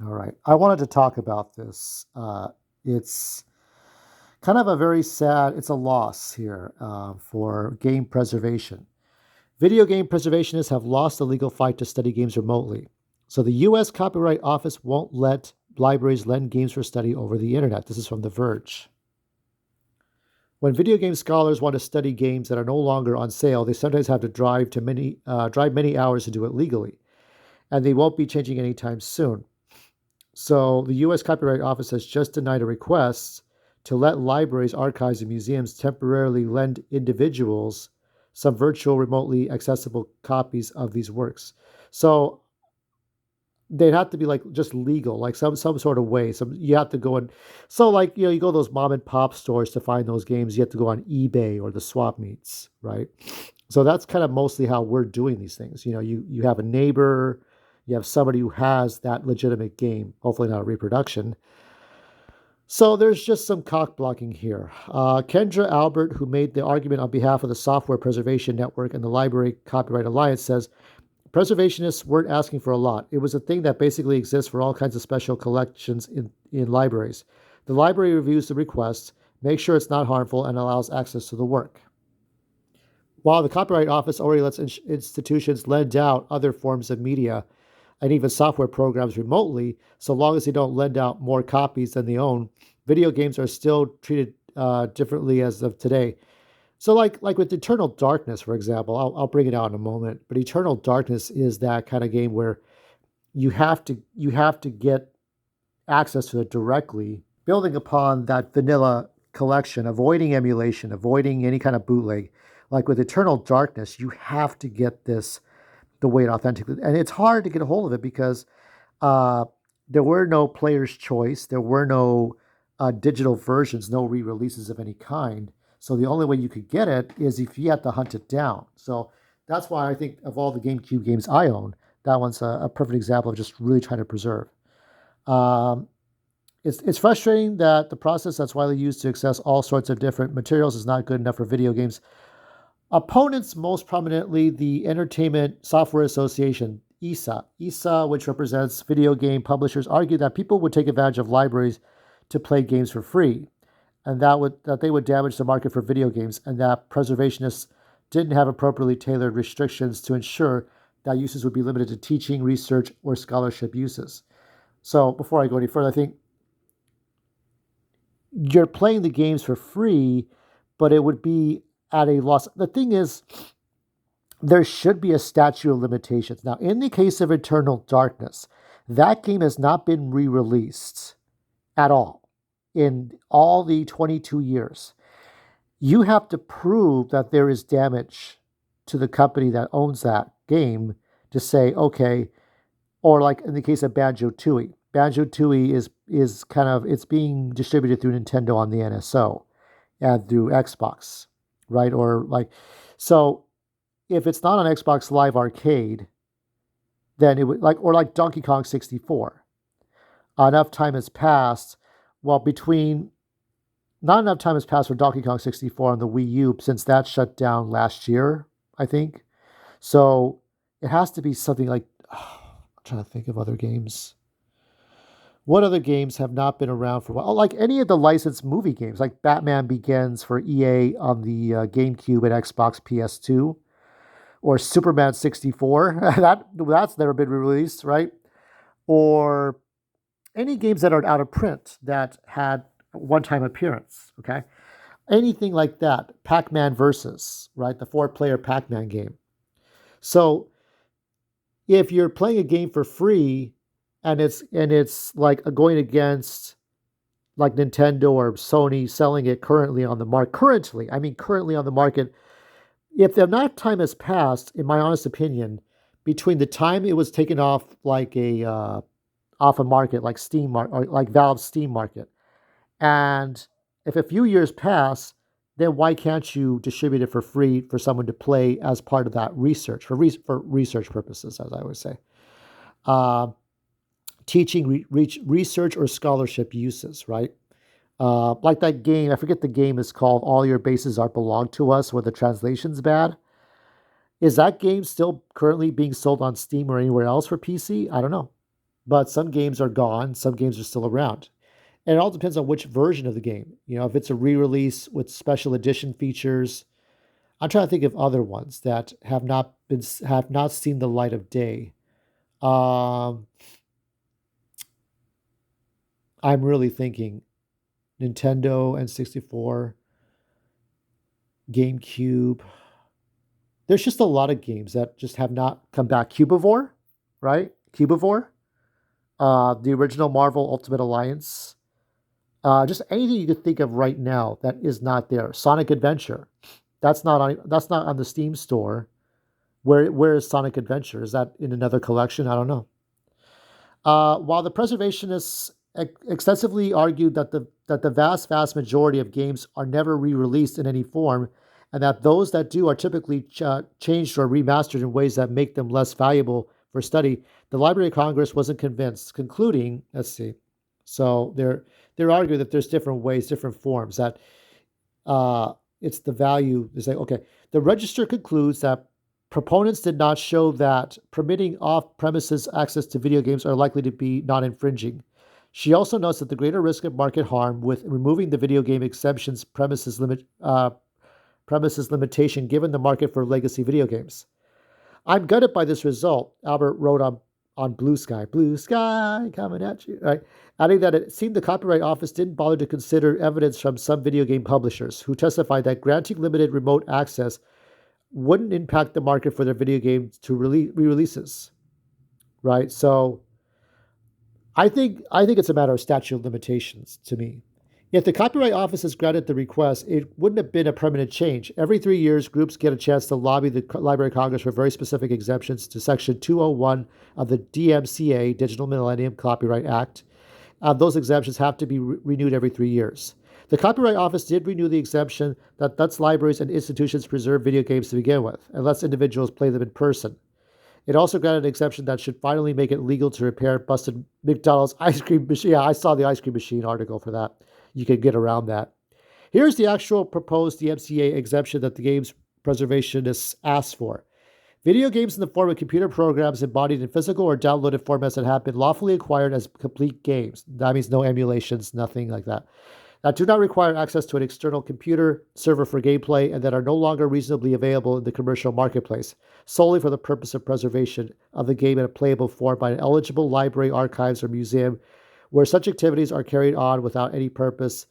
All right. I wanted to talk about this. It's kind of a very sad, it's a loss here for game preservation. Video game preservationists have lost the legal fight to study games remotely. So the US Copyright Office won't let libraries lend games for study over the internet. This is from The Verge. When video game scholars want to study games that are no longer on sale, they sometimes have to drive many hours to do it legally, and they won't be changing anytime soon. So the U.S. Copyright Office has just denied a request to let libraries, archives, and museums temporarily lend individuals some virtual, remotely accessible copies of these works. So they'd have to be like just legal, like some sort of way. Some you have to go and so like you go to those mom and pop stores to find those games. You have to go on eBay or the swap meets, right? So that's kind of mostly how we're doing these things. You have a neighbor, you have somebody who has that legitimate game, hopefully not a reproduction. So there's just some cock blocking here. Kendra Albert, who made the argument on behalf of the Software Preservation Network and the Library Copyright Alliance, says preservationists weren't asking for a lot. It was a thing that basically exists for all kinds of special collections in libraries. The library reviews the request, makes sure it's not harmful, and allows access to the work. While the Copyright Office already lets institutions lend out other forms of media and even software programs remotely, so long as they don't lend out more copies than they own, video games are still treated differently as of today. So, like with Eternal Darkness, for example, I'll bring it out in a moment. But Eternal Darkness is that kind of game where you have to get access to it directly, building upon that vanilla collection, avoiding emulation, avoiding any kind of bootleg. Like with Eternal Darkness, you have to get this the way it authentically, and it's hard to get a hold of it because uh, there were no player's choice, there were no digital versions, no re-releases of any kind. So the only way you could get it is if you had to hunt it down. So that's why I think of all the GameCube games I own, that one's a perfect example of just really trying to preserve. Um, it's frustrating that the process that's widely used to access all sorts of different materials is not good enough for video games. Opponents, most prominently the Entertainment Software Association, ESA, which represents video game publishers, argue that people would take advantage of libraries to play games for free, and that they would damage the market for video games, and that preservationists didn't have appropriately tailored restrictions to ensure that uses would be limited to teaching, research, or scholarship uses. So before I go any further, I think you're playing the games for free, but it would be at a loss. The thing is, there should be a statute of limitations. Now, in the case of Eternal Darkness, that game has not been re released at all in all the 22 years. You have to prove that there is damage to the company that owns that game to say, okay, or like in the case of Banjo Tooie. Banjo Tooie is kind of it's being distributed through Nintendo on the NSO and through Xbox, right? Or like so if it's not on Xbox Live Arcade, then it would like Donkey Kong 64. Enough time has passed. Well, between not enough time has passed for Donkey Kong 64 on the Wii U since that shut down last year, I think. So it has to be something like I'm trying to think of other games. What other games have not been around for a while? Oh, like any of the licensed movie games, like Batman Begins for EA on the GameCube and Xbox PS2, or Superman 64. That's never been released, right? Or any games that are out of print that had one-time appearance. Okay, anything like that. Pac-Man Versus, right? The four-player Pac-Man game. So if you're playing a game for free and it's like going against like Nintendo or Sony selling it currently on the market, currently on the market, if the amount of time has passed, in my honest opinion, between the time it was taken off like a off a market like or like Valve's Steam market, and if a few years pass, then why can't you distribute it for free for someone to play as part of that research for research purposes, as I would say, uh, teaching research or scholarship uses, right? Like that game, I forget the game is called. All Your Bases Are Belong to Us, where the translation's bad. Is that game still currently being sold on Steam or anywhere else for PC? I don't know. but some games are gone, some games are still around. And it all depends on which version of the game. If it's a re-release with special edition features, I'm trying to think of other ones that have not seen the light of day. Um, I'm really thinking Nintendo N64, GameCube. There's just a lot of games that just have not come back. Cubivore, right? Cubivore, the original Marvel Ultimate Alliance. Just anything you could think of right now that is not there. Sonic Adventure, that's not on the Steam store. Where is Sonic Adventure? Is that in another collection? I don't know. While the preservationists extensively argued that the vast majority of games are never re-released in any form, and that those that do are typically changed or remastered in ways that make them less valuable for study, the Library of Congress wasn't convinced, concluding, let's see, so they're arguing that there's different ways, different forms that uh, it's the value. Is like, okay, the register concludes that proponents did not show that permitting off-premises access to video games are likely to be non-infringing. She also notes that the greater risk of market harm with removing the video game exemptions premises limitation given the market for legacy video games. I'm gutted by this result, Albert wrote on Blue Sky coming at you, right? Adding that it seemed the Copyright Office didn't bother to consider evidence from some video game publishers who testified that granting limited remote access wouldn't impact the market for their video games to re-releases, right? So I think it's a matter of statute of limitations to me. If the Copyright Office has granted the request, it wouldn't have been a permanent change. Every 3 years, groups get a chance to lobby the Library of Congress for very specific exemptions to Section 201 of the DMCA, Digital Millennium Copyright Act. Those exemptions have to be renewed every 3 years. The Copyright Office did renew the exemption that lets libraries and institutions preserve video games to begin with, and lets individuals play them in person. It also granted an exemption that should finally make it legal to repair busted McDonald's ice cream machine. Yeah, I saw the ice cream machine article for that. You can get around that. Here's the actual proposed DMCA exemption that the games preservationists asked for. Video games in the form of computer programs embodied in physical or downloaded formats that have been lawfully acquired as complete games. That means no emulations, nothing like that. That do not require access to an external computer server for gameplay and that are no longer reasonably available in the commercial marketplace, solely for the purpose of preservation of the game in a playable form by an eligible library, archives, or museum, where such activities are carried on without any purpose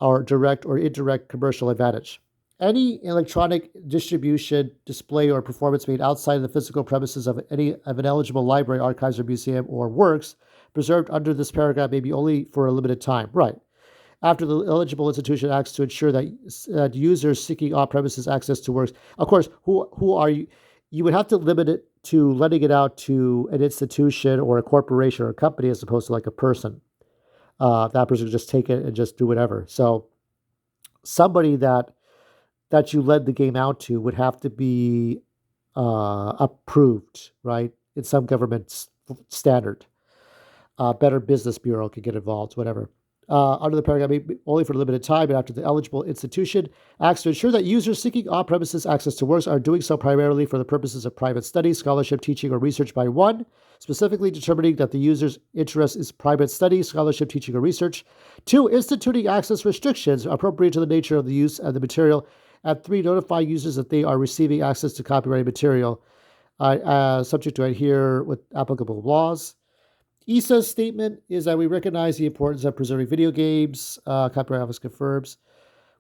or direct or indirect commercial advantage. Any electronic distribution, display, or performance made outside of the physical premises of any of an eligible library, archives, or museum or works preserved under this paragraph may be only for a limited time. Right. After the eligible institution acts to ensure that users seeking off-premises access to works, of course, who are you? You would have to limit it to letting it out to an institution or a corporation or a company as opposed to like a person. That person could just take it and just do whatever. So somebody that you led the game out to would have to be approved, right? In some government standard. Better Business Bureau could get involved, whatever. Under the paragraph, only for a limited time, and after the eligible institution acts to ensure that users seeking off-premises access to works are doing so primarily for the purposes of private study, scholarship, teaching, or research by one, specifically determining that the user's interest is private study, scholarship, teaching, or research. Two, instituting access restrictions appropriate to the nature of the use of the material. And three, notify users that they are receiving access to copyrighted material, subject to adhere with applicable laws. ESA's statement is that we recognize the importance of preserving video games. Copyright Office confirms.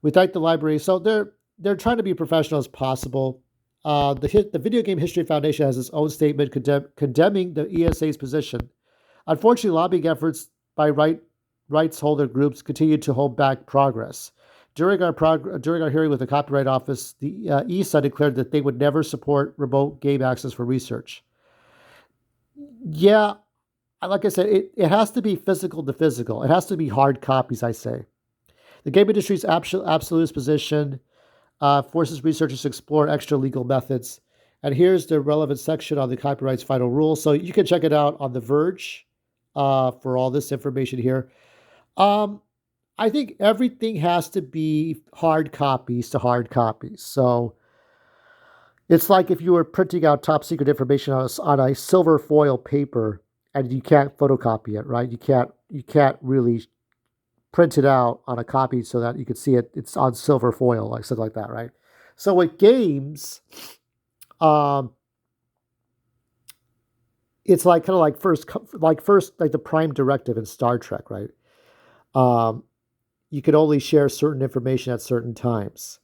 We thank the library. So they're trying to be professional as possible. The Video Game History Foundation has its own statement condemning the ESA's position. Unfortunately, lobbying efforts by rights holder groups continue to hold back progress. During our hearing with the Copyright Office, the ESA declared that they would never support remote game access for research. Yeah, like I said, it has to be physical to physical. It has to be hard copies, I say. The game industry's absolutist position forces researchers to explore extra legal methods. And here's the relevant section on the copyright's final rule. So you can check it out on The Verge for all this information here. I think everything has to be hard copies to hard copies. So it's like if you were printing out top secret information on a silver foil paper and you can't photocopy it, right? You can't really print it out on a copy so that you can see it. It's on silver foil, like something like that, right? So with games, um, it's like kind of like the prime directive in Star Trek, right? Um, you can only share certain information at certain times.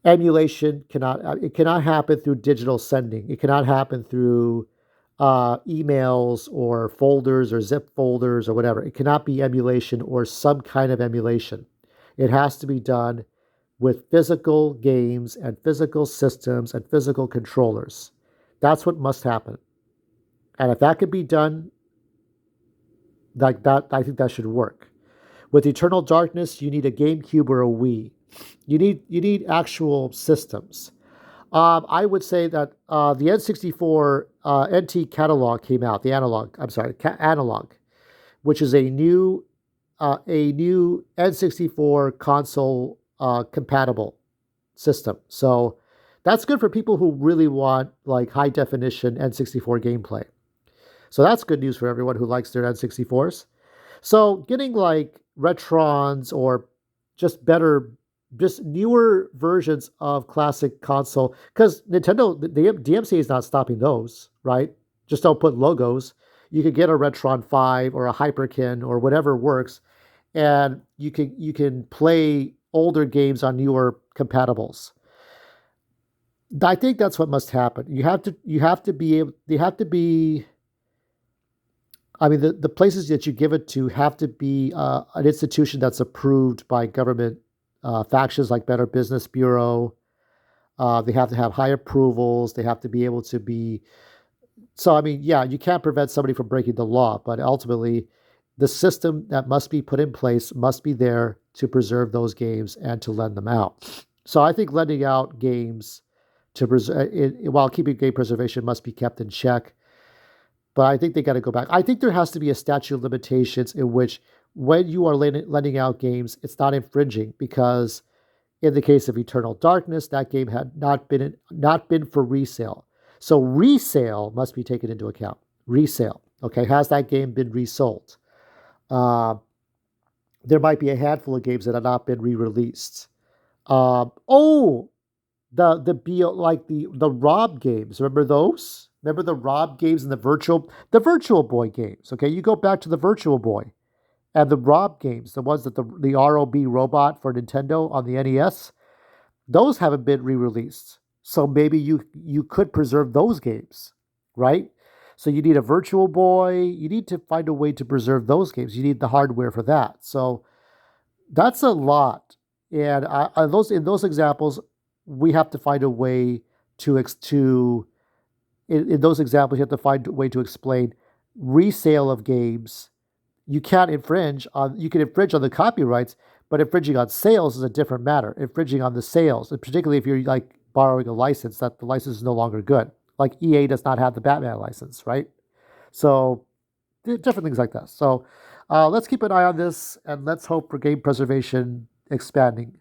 Emulation cannot happen through digital sending. It cannot happen through emails or folders or zip folders or whatever. It cannot be emulation or some kind of emulation. It has to be done with physical games and physical systems and physical controllers. That's what must happen. And if that could be done like that, I think that should work. With Eternal Darkness, you need a GameCube or a Wii. You need actual systems. I would say that the N64 NT catalog came out. The analog, I'm sorry, analog, which is a new N64 console compatible system. So that's good for people who really want like high definition N64 gameplay. So that's good news for everyone who likes their N64s. So getting like Retrons or just better, just newer versions of classic console, because Nintendo, the DMC is not stopping those, right? Just don't put logos. You could get a Retron 5 or a Hyperkin or whatever works, and you can play older games on newer compatibles. I think that's what must happen. You have to be able, they have to be, I mean, the places that you give it to have to be an institution that's approved by government factions like Better Business Bureau. They have to have high approvals. They have to be able to be. So, I mean, yeah, you can't prevent somebody from breaking the law, but ultimately, the system that must be put in place must be there to preserve those games and to lend them out. So, I think lending out games to preserve, while keeping game preservation, must be kept in check. But I think they got to go back. I think there has to be a statute of limitations in which, when you are lending out games, it's not infringing because, in the case of Eternal Darkness, that game had not been for resale. So resale must be taken into account. Resale, okay? Has that game been resold? Uh, there might be a handful of games that have not been re-released. Oh, like the Rob games. Remember those? Remember the Rob games and the Virtual Boy games. Okay, you go back to the Virtual Boy and the Rob games, the ones that the ROB robot for Nintendo on the NES. Those haven't been re-released, so maybe you could preserve those games, right? So you need a Virtual Boy. You need to find a way to preserve those games. You need the hardware for that. So that's a lot. And in those examples, we have to find a way to in those examples, you have to find a way to explain resale of games. You can infringe on the copyrights, but infringing on sales is a different matter. Infringing on the sales, and particularly if you're like borrowing a license, that the license is no longer good. Like EA does not have the Batman license, right? So different things like that. So let's keep an eye on this and let's hope for game preservation expanding.